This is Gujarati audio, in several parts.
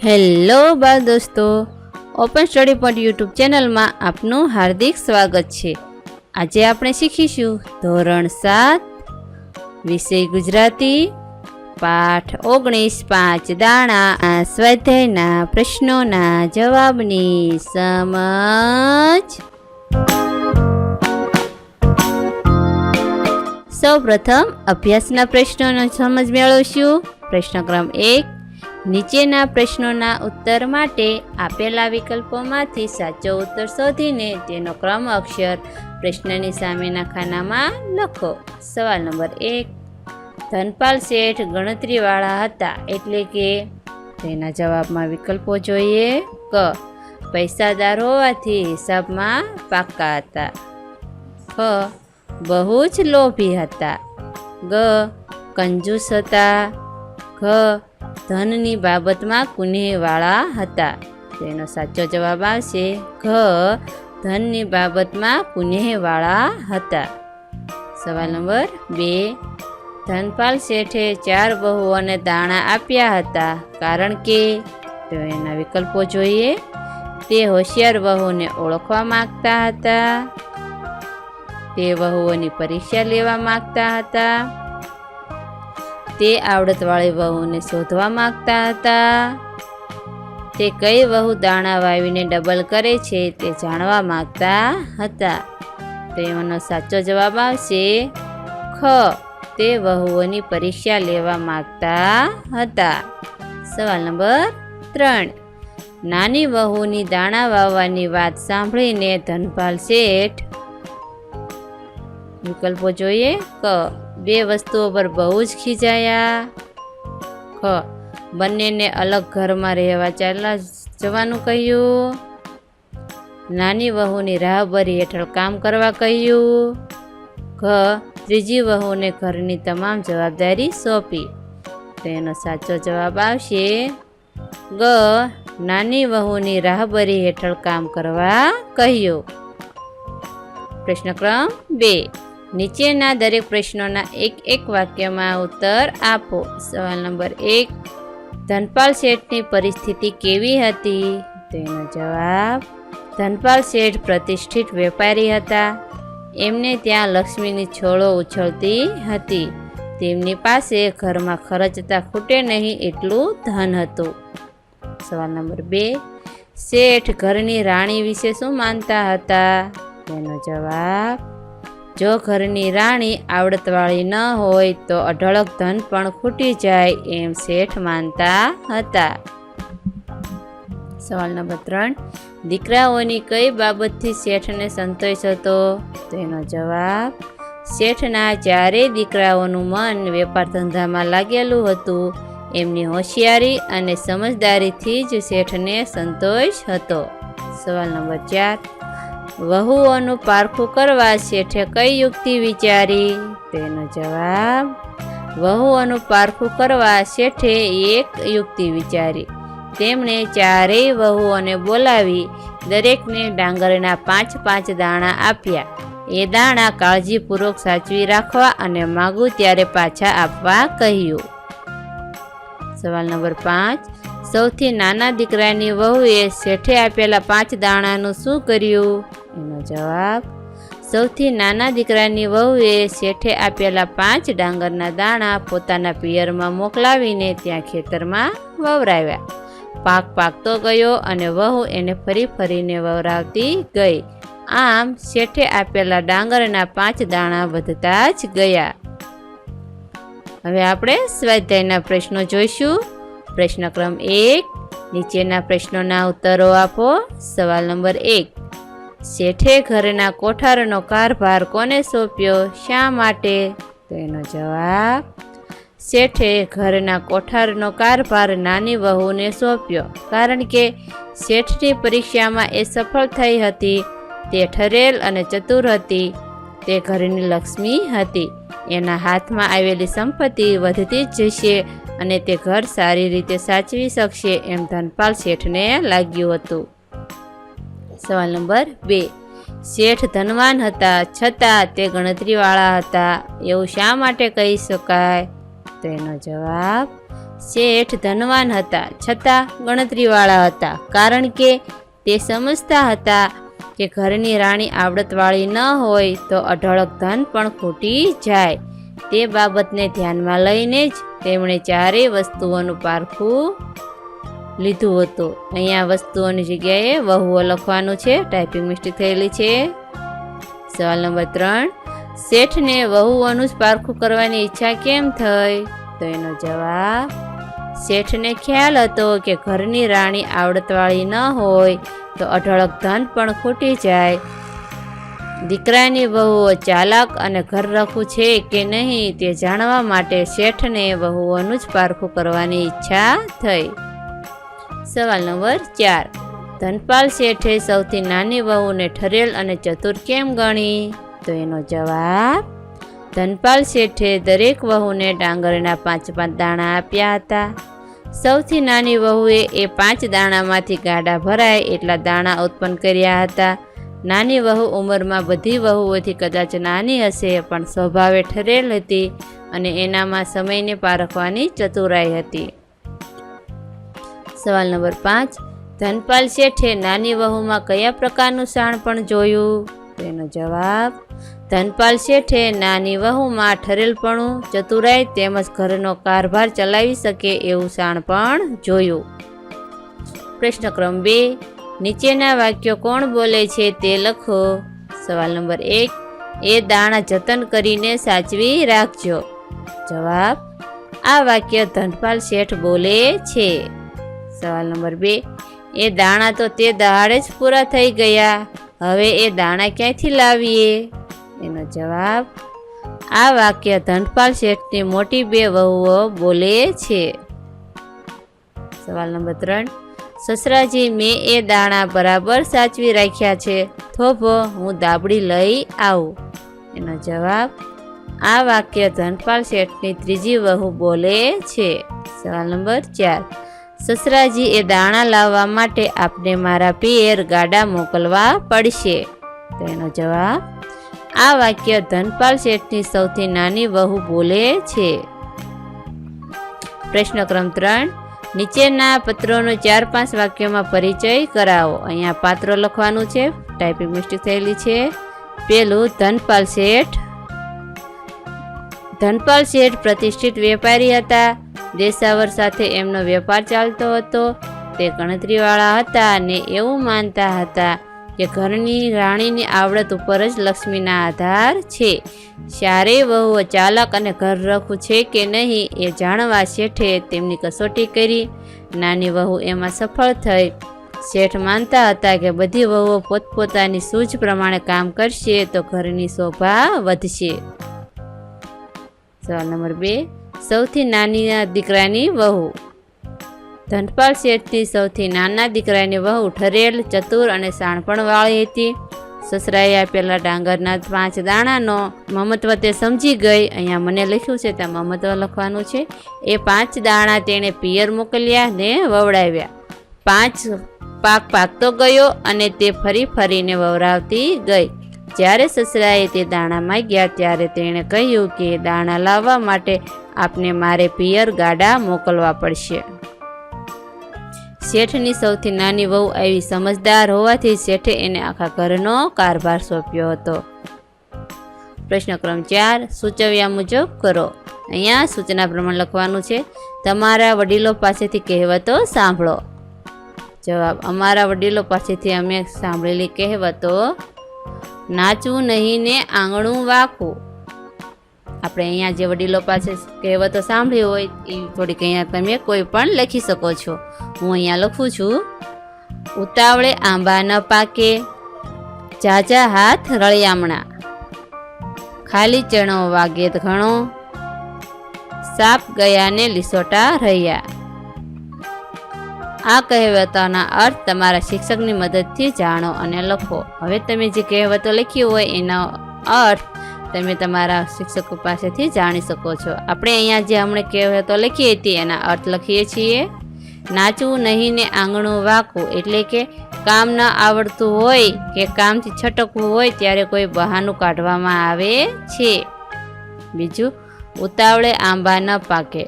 હેલો બાળ દોસ્તો, ઓપન સ્ટડી પોઈન્ટ યુટ્યુબ ચેનલમાં આપનું હાર્દિક સ્વાગત છે। આજે આપણે શીખીશું ધોરણ 7 વિષય ગુજરાતી પાઠ 19 5 દાણા સ્વાધ્યાયના પ્રશ્નોના જવાબની સમજ। સૌપ્રથમ અભ્યાસના પ્રશ્નોનો સમજ મેળવશું। પ્રશ્ન ક્રમ 1, નીચેના પ્રશ્નોના ઉત્તર માટે આપેલા વિકલ્પોમાંથી સાચો ઉત્તર શોધીને તેનો ક્રમ અક્ષર પ્રશ્નની સામેના ખાનામાં લખો। સવાલ નંબર 1, ધનપાલ શેઠ ગણતરીવાળા હતા, એટલે કે તેના જવાબમાં વિકલ્પો જોઈએ। ક, પૈસાદાર હોવાથી હિસાબમાં પાક્કા હતા। ખ, બહુ જ લોભી હતા। ગ, કંજૂસ હતા। ઘ, ધનની બાબતમાં કુનેહવાળા હતા। તેનો સાચો જવાબ આવશે ઘ, ધનની બાબતમાં કુનેહવાળા હતા। સવાલ નંબર 2, ધનપાલ શેઠે 4 વહુઓને દાણા આપ્યા હતા, કારણ કે એના વિકલ્પો જોઈએ। તે હોશિયાર વહુને ઓળખવા માંગતા હતા। તે વહુઓની પરીક્ષા લેવા માંગતા હતા। તે આવડતવાળી વહુને શોધવા માંગતા હતા। તે કઈ વહુ દાણા વાવીને ડબલ કરે છે તે જાણવા માંગતા હતા। તેનો સાચો જવાબ આવશે ખ, તે વહુઓની પરીક્ષા લેવા માંગતા હતા। સવાલ નંબર 3, નાની વહુની દાણા વાવવાની વાત સાંભળીને ધનપાલ શેઠ વિકલ્પો જોઈએ। ક, 2 વસ્તુઓ પર બહુ જ ખીજાયા। ખ, બંનેને અલગ ઘરમાં રહેવા ચાલવા જવાનું કહ્યું। નાની વહુની રાહબરી હેઠળ કામ કરવા કહ્યું। ઘ, ત્રીજી વહુને ઘરની તમામ જવાબદારી સોંપી। તેનો સાચો જવાબ આવશે ગ, નાની વહુની રાહબરી હેઠળ કામ કરવા કહ્યું। પ્રશ્ન ક્રમ 2, નીચેના દરેક પ્રશ્નોના એક વાક્યમાં ઉત્તર આપો। સવાલ નંબર 1, ધનપાલ શેઠની પરિસ્થિતિ કેવી હતી? તેનો જવાબ, ધનપાલ શેઠ પ્રતિષ્ઠિત વેપારી હતા। એમને ત્યાં લક્ષ્મીની છોડો ઉછળતી હતી। તેમની પાસે ઘરમાં ખર્ચતા ખૂટે નહીં એટલું ધન હતું। સવાલ નંબર 2, શેઠ ઘરની રાણી વિશે શું માનતા હતા? તેનો જવાબ, જો ઘરની રાણી આવડતવાળી ન હોય તો અઢળક ધન પણ ખૂટી જાય એમ શેઠ માનતા હતા। સવાલ નંબર 3, દીકરાઓની કઈ બાબતથી શેઠને સંતોષ હતો? તેનો જવાબ, શેઠના 4 દીકરાઓનું મન વેપાર ધંધામાં લાગેલું હતું। એમની હોશિયારી અને સમજદારીથી જ શેઠને સંતોષ હતો। સવાલ નંબર 4, વહુઓનું પારખું કરવા શેઠે કઈ યુક્તિ વિચારી? તેનો જવાબ, વહુઓનું પારખું કરવા શેઠે એક યુક્તિ વિચારી। તેમણે 4 વહુઓને બોલાવી દરેકને ડાંગરના 5 દાણા આપ્યા। એ દાણા કાળજીપૂર્વક સાચવી રાખવા અને માગું ત્યારે પાછા આપવા કહ્યું। સવાલ નંબર 5, સૌથી નાના દીકરાની વહુએ શેઠે આપેલા 5 દાણાનું શું કર્યું? એનો જવાબ, સૌથી નાના દીકરાની વહુએ શેઠે આપેલા 5 ડાંગરના દાણા પોતાના પિયરમાં મોકલાવીને ત્યાં ખેતરમાં વવરાવ્યા। પાક પાકતો ગયો અને વહુ એને ફરીને વવરાવતી ગઈ। આમ શેઠે આપેલા ડાંગરના 5 દાણા વધતા જ ગયા। હવે આપણે સ્વાધ્યાયના પ્રશ્નો જોઈશું। પ્રશ્ન ક્રમ 1, નીચેના પ્રશ્નોના ઉત્તરો આપો। સવાલ નંબર 1, શેઠે ઘરના કોઠારનો કારભાર કોને સોંપ્યો? શા માટે? તેનો જવાબ, શેઠે ઘરના કોઠારનો કારભાર નાની વહુને સોંપ્યો, કારણ કે શેઠની પરીક્ષામાં એ સફળ થઈ હતી। તે ઠરેલ અને ચતુર હતી। તે ઘરની લક્ષ્મી હતી। એના હાથમાં આવેલી સંપત્તિ વધતી જ જશે અને તે ઘર સારી રીતે સાચવી શકશે એમ ધનપાલ શેઠને લાગ્યું હતું। સવાલ નંબર 2, શેઠ ધનવાન હતા છતાં તે ગણતરીવાળા હતા, એવું શા માટે કહી શકાય? તેનો જવાબ, શેઠ ધનવાન હતા, છતાં ગણતરીવાળા હતા, કારણ કે તે સમજતા હતા કે ઘરની રાણી આવડતવાળી ન હોય તો અઢળક ધન પણ ખૂટી જાય. તે બાબતને ધ્યાનમાં લઈને જ તેમણે ચારેય વસ્તુઓનું પારખું લીધું હતું. અહીંયા વસ્તુઓની જગ્યાએ વહુઓ લખવાનું છે, ટાઈપિંગ મિસ્ટેક થયેલી છે. સવાલ નંબર 3, શેઠને વહુઓનું જ પારખું કરવાની ઈચ્છા કેમ થઈ? તો એનો જવાબ, શેઠને ખ્યાલ હતો કે ઘરની રાણી આવડતવાળી ન હોય તો અઢળક ધન પણ ખૂટી જાય. દીકરાની વહુઓ ચાલાક અને ઘરરખું છે કે નહીં તે જાણવા માટે શેઠને વહુઓનું જ પારખું કરવાની ઈચ્છા થઈ. સવાલ નંબર 4, ધનપાલ શેઠે સૌથી નાની વહુને ઠરેલ અને ચતુર કેમ ગણી? તો એનો જવાબ, ધનપાલ શેઠે દરેક વહુને ડાંગરના 5-5 દાણા આપ્યા હતા. સૌથી નાની વહુએ એ 5 દાણામાંથી ગાડા ભરાય એટલા દાણા ઉત્પન્ન કર્યા હતા. નાની વહુ ઉંમરમાં બધી વહુઓથી કદાચ નાની હશે, પણ સ્વભાવે ઠરેલ હતી અને એનામાં સમયને પારખવાની ચતુરાઈ હતી. સવાલ નંબર 5, ધનપાલ શેઠે નાની વહુમાં કયા પ્રકારનું શાણપણ જોયું? તેનો જવાબ, ધનપાલ શેઠે નાની વહુમાં ઠરેલપણું, ચતુરાઈ તેમજ ઘરનો કારભાર ચલાવી શકે એવું શાણપણ જોયું. પ્રશ્ન ક્રમ 2, નીચેના વાક્યો કોણ બોલે છે તે લખો. સવાલ નંબર 1, એ દાણા જતન કરીને સાચવી રાખજો. જવાબ, આ વાક્ય ધનપાલ શેઠ બોલે છે. સવાલ નંબર 2, એ દાણા તો તે દહાડે જ પૂરા થઈ ગયા, હવે એ દાણા ક્યાંથી લાવીએ? એનો જવાબ, આ વાક્ય ધનપાલ શેઠની મોટી 2 વહુઓ બોલે છે. સવાલ નંબર 3, સસરાજી, મેં એ દાણા બરાબર સાચવી રાખ્યા છે, થોભો હું દાબડી લઈ આવું. એનો જવાબ, આ વાક્ય ધનપાલ શેઠની 3જી વહુ બોલે છે. સવાલ નંબર 4, સસરાજી, એ દાણા લાવવા માટે આપને મારા પિયર ગાડા મોકલવા પડશે. તો એનો જવાબ, આ વાક્ય ધનપાલ શેઠની સૌથી નાની વહુ બોલે છે. પ્રશ્ન ક્રમ 3, નીચેના પત્રોનો 4-5 વાક્યોમાં પરિચય કરાવો. અહીંયા પાત્રો લખવાનું છે, ટાઈપિંગ મિસ્ટેક થયેલી છે. પહેલું, ધનપાલ શેઠ. ધનપાલ શેઠ પ્રતિષ્ઠિત વેપારી હતા. દેશાવર સાથે એમનો વેપાર ચાલતો હતો. તે ગણતરીવાળા હતા અને એવું માનતા હતા કે ઘરની રાણીની આવડત ઉપર જ લક્ષ્મીના આધાર છે. ચારેય વહુઓ ચાલાક અને ઘરરખું છે કે નહીં એ જાણવા શેઠે તેમની કસોટી કરી. નાની વહુ એમાં સફળ થઈ. શેઠ માનતા હતા કે બધી વહુઓ પોતપોતાની સૂઝ પ્રમાણે કામ કરશે તો ઘરની શોભા વધશે. સવાલ નંબર 2, સૌથી નાની દીકરાની વહુ. ધનપાલ શેઠની સૌથી નાના દીકરાની વહુ ઠરેલ, ચતુર અને શાણપણવાળી હતી. સસરાએ આપેલા ડાંગરના 5 દાણાનો મહત્વ તે સમજી ગઈ. અહીંયા મને લખ્યું છે ત્યાં મહત્વ લખવાનું છે. એ 5 દાણા તેણે પિયર મોકલ્યા ને વવડાવ્યા. 5 પાક પાકતો ગયો અને તે ફરીને વવરાવતી ગઈ. જ્યારે સસરાએ તે દાણા માંગ્યા ત્યારે તેણે કહ્યું કે દાણા લાવવા માટે આપને મારે પિયર ગાડા મોકલવા પડશે. શેઠની સૌથી નાની વહુ આવી સમજદાર હોવાથી શેઠે એને આખા ઘરનો કારભાર સોંપ્યો હતો. પ્રશ્ન ક્રમ 4, સૂચવ્યા મુજબ કરો. અહીંયા સૂચના પ્રમાણે લખવાનું છે, તમારા વડીલો પાસેથી કહેવતો સાંભળો. જવાબ, અમારા વડીલો પાસેથી અમે સાંભળેલી કહેવતો, નાચવું નહીં ને આંગણું વાકવું. આપણે અહીંયા જે વડીલો પાસે કહેવતો સાંભળી હોય એ થોડીક અહીંયા તમે કોઈ પણ લખી શકો છો. હું અહીંયા લખું છું, ઉતાવળે આંબા ન પાકે, ઝાઝા હાથ રળિયામણા, ખાલી ચણો વાગે ઘણો, સાપ ગયા ને લીસોટા રહ્યા. આ કહેવતોના અર્થ તમારા શિક્ષકની મદદથી જાણો અને લખો. હવે તમે જે કહેવતો લખી હોય એનો અર્થ તમે તમારા શિક્ષકો પાસેથી જાણી શકો છો. આપણે અહીંયા જે હમણાં કહેવતો લખી હતી એના અર્થ લખીએ છીએ. નાચવું નહીં ને આંગણું વાકવું, એટલે કે કામ ન આવડતું હોય કે કામથી છટકવું હોય ત્યારે કોઈ બહાનું કાઢવામાં આવે છે. બીજું, ઉતાવળે આંબા ન પાકે.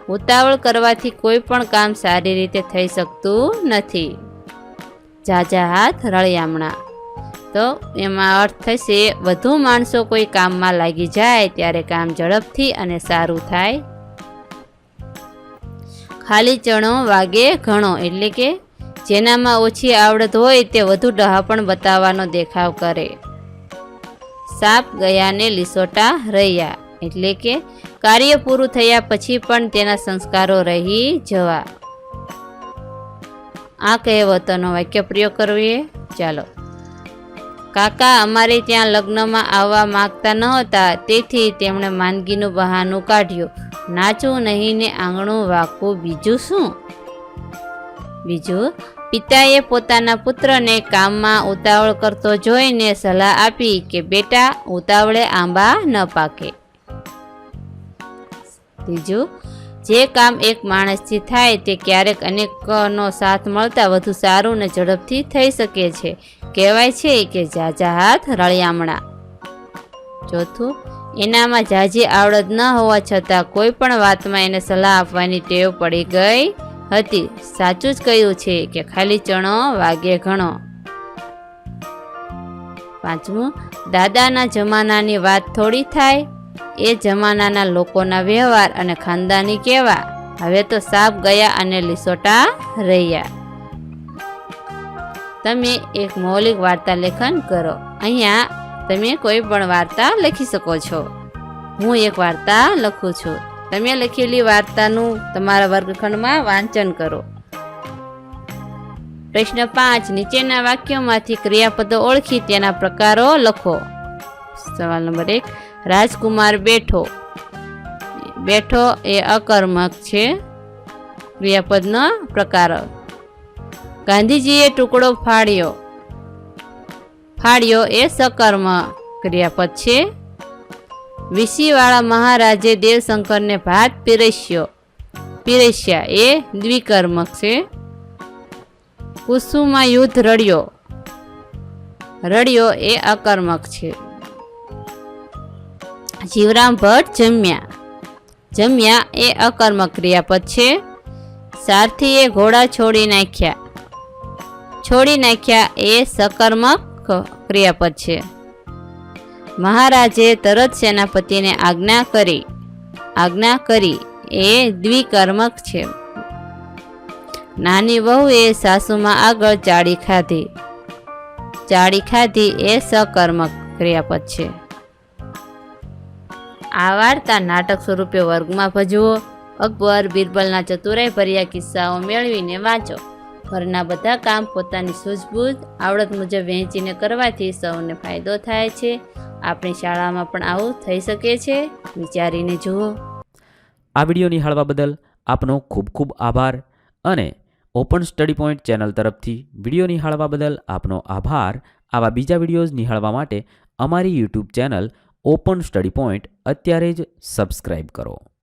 ઉતાવળ કરવાથી કોઈ પણ કામ સારી રીતે થઈ શકતું નથી. ઝાઝા હાથ રળિયામણા, તો એમાં અર્થ થશે વધુ માણસો કોઈ કામમાં લાગી જાય ત્યારે કામ ઝડપથી અને સારું થાય. ખાલી ચણો વાગે ઘણો, એટલે કે જેનામાં ઓછી આવડત હોય તે વધુ ડહાપણ બતાવવાનો દેખાવ કરે. સાપ ગયાને લીસોટા રહ્યા, એટલે કે કાર્ય પૂરું થયા પછી પણ તેના સંસ્કારો રહી જવા. આ કહેવતોનો વાક્ય પ્રયોગ કરવીએ. ચાલો. કાકા અમારે ત્યાં લગ્નમાં આવવા માંગતા નહોતા, તેથી તેમણે માંદગીનું બહાનું કાઢ્યું. નાચવું નહીં ને આંગણું વાગવું, બીજું શું? બીજું, પિતાએ પોતાના પુત્રને કામમાં ઉતાવળ કરતો જોઈને સલાહ આપી કે બેટા, ઉતાવળે આંબા ન પાકે. ત્રીજું, જે કામ એક માણસથી થાય તે ક્યારેક અનેકનો સાથ મળતા વધુ સારું ને ઝડપથી થઈ શકે છે. કહેવાય છે કે ઝાઝા હાથ રળિયામણા. ચોથું, એનામાં ઝાઝી આવડત ન હોવા છતાં કોઈ પણ વાતમાં એને સલાહ આપવાની ટેવ પડી ગઈ હતી. સાચું જ કહ્યું છે કે ખાલી ચણો વાગે ઘણો. પાંચમું, દાદાના જમાનાની વાત થોડી થાય, એ જમાનાના લોકોના વ્યવહાર અને ખાનદાની કેવા. હવે તો સાપ ગયા અને લીસોટા રહ્યા. તમે એક મૌલિક વાર્તા લેખન કરો. અહીંયા તમે કોઈ પણ વાર્તા લખી શકો છો. હું એક વાર્તા લખું છું. તમે લખેલી વાર્તાનું તમારા વર્ગખંડમાં વાંચન કરો. પ્રશ્ન 5, નીચેના વાક્યોમાંથી ક્રિયાપદો ઓળખી તેના પ્રકારો લખો. સવાલ નંબર 1, રાજકુમાર બેઠો. બેઠો એ અકર્મક છે. ક્રિયાપદનો પ્રકાર. ગાંધીજીએ ટુકડો ફાડ્યો. ફાડ્યો એ સકર્મક ક્રિયાપદ છે. વીસીવાળા મહારાજે દેવશંકરને ભાત પીરસ્યા એ દ્વિકર્મક છે. કુસુમમાં યુદ્ધ રડ્યો. રડ્યો એ અકર્મક છે. જીવરામ ભટ્ટ જમ્યા. જમ્યા એ અકર્મક ક્રિયાપદ છે. સારથીએ ઘોડા છોડી નાખ્યા. છોડી નાખ્યા એ સકર્મક ક્રિયાપદ છે. મહારાજે તરત સેનાપતિને આજ્ઞા કરી. આજ્ઞા કરી એ દ્વિકર્મક છે. નાની વહુએ સાસુમાં આગળ ચાળી ખાધી. ચાળી ખાધી એ સકર્મક ક્રિયાપદ છે. આ વાર્તા નાટક સ્વરૂપે વર્ગમાં ભજવો. અકબર બિરબલના ચતુરાઈ ભર્યા કિસ્સાઓ મેળવીને વાંચો. ઘરના બધા કામ પોતાની સૂઝબૂઝ આવડત મુજબ વહેંચીને કરવાથી સૌને ફાયદો થાય છે. આપણી શાળામાં પણ આવું થઈ શકે છે. વિચારીને જુઓ. આ વિડીયો નિહાળવા બદલ આપનો ખૂબ ખૂબ આભાર. અને ઓપન સ્ટડી પોઈન્ટ ચેનલ તરફથી વિડીયો નિહાળવા બદલ આપનો આભાર. આવા બીજા વિડીયોઝ નિહાળવા માટે અમારી YouTube channel open study point અત્યારે જ સબસ્ક્રાઈબ કરો.